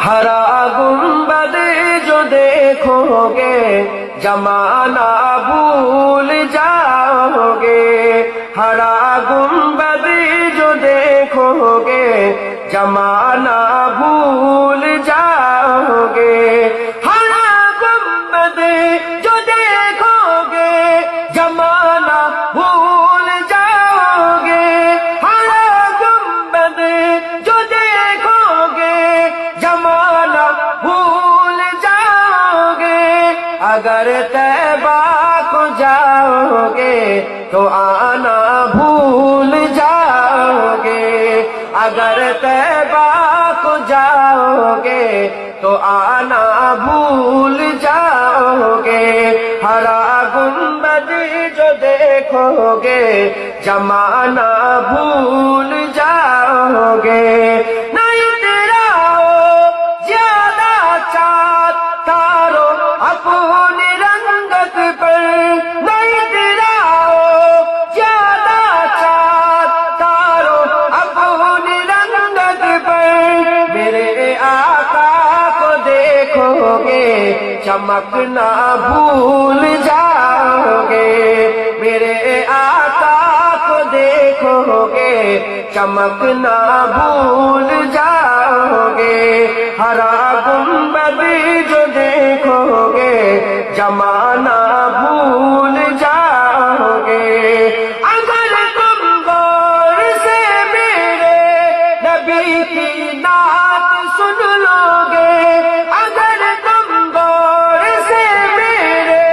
ہرا گنبد جو دیکھو گے زمانہ بھول جاؤ گے، ہرا گنبد جو دیکھو گے زمانہ بھول جاؤ گے، ہرا گنبد جو دیکھو گے زمانہ بھول جاؤ گے، ہرا گنبد جو دیکھو گے زمانہ بھول جاؤ گے، اگر طیبہ کو جاؤ گے تو آنا بھول جاؤ گے، اگر طیبہ کو جاؤ گے تو آنا بھول جاؤ گے، ہرا گنبد جو دیکھو گے زمانہ بھول جاؤ گے، نہیں تیرا زیادہ چاند تارو اپنی رنگت پر، نہیں تیرا زیادہ چاند تارو اپنی رنگت پر، میرے آقا کو دیکھو گے چمکنا بھول جاؤ گے، میرے آقا کو دیکھو گے چمکنا بھول جاؤ گے، ہرا گنبد جو دیکھو گے زمانہ بھول جاؤ گے، اگر تم غور سے میرے نبی کی نعت سن لو گے، اگر تم غور سے میرے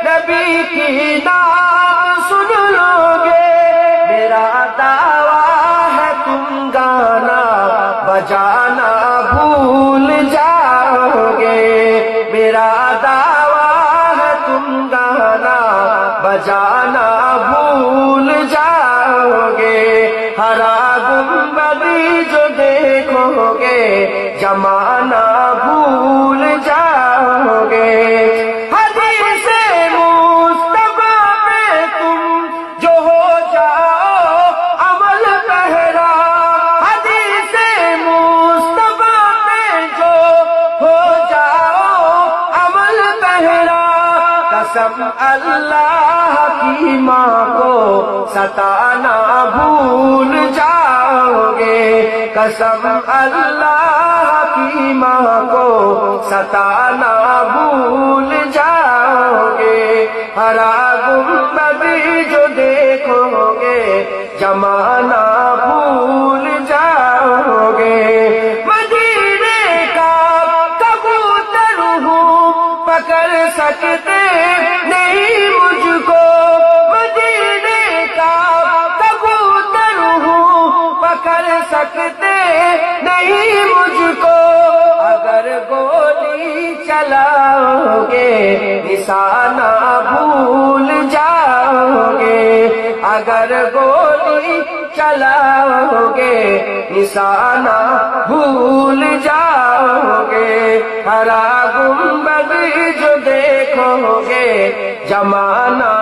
نبی کی نعت سن لو گے، میرا دعویٰ ہے تم گانا بجانا بھول جاؤ گے، میرا دعویٰ ہے تم گانا بجانا بھول جاؤ گے، ہرا گنبد جو دیکھو گے زمانہ بھول جاؤ گے، حدیث مصطفیٰ پہ تم جو ہو جاؤ عمل پہرا، حدیث مصطفیٰ پہ جو ہو جاؤ عمل پہرا، قسم اللہ کی ماں کو ستانا بھول جاؤ گے، قسم اللہ کی ماں کو ستانا بھول جاؤ گے، ہرا گنبد جو دیکھو گے زمانہ بھول جاؤ گے، مدینے کا کبوتر ہوں پکڑ سکتے نہیں مجھ کو، مدینے کا کبوتر ہوں پکڑ سکتے نہیں مجھ کو، اگر گولی چلاؤ گے نشانہ بھول جاؤ گے، اگر گولی چلاؤ گے نشانہ بھول جاؤ گے، ہرا گنبد جو دیکھو گے زمانہ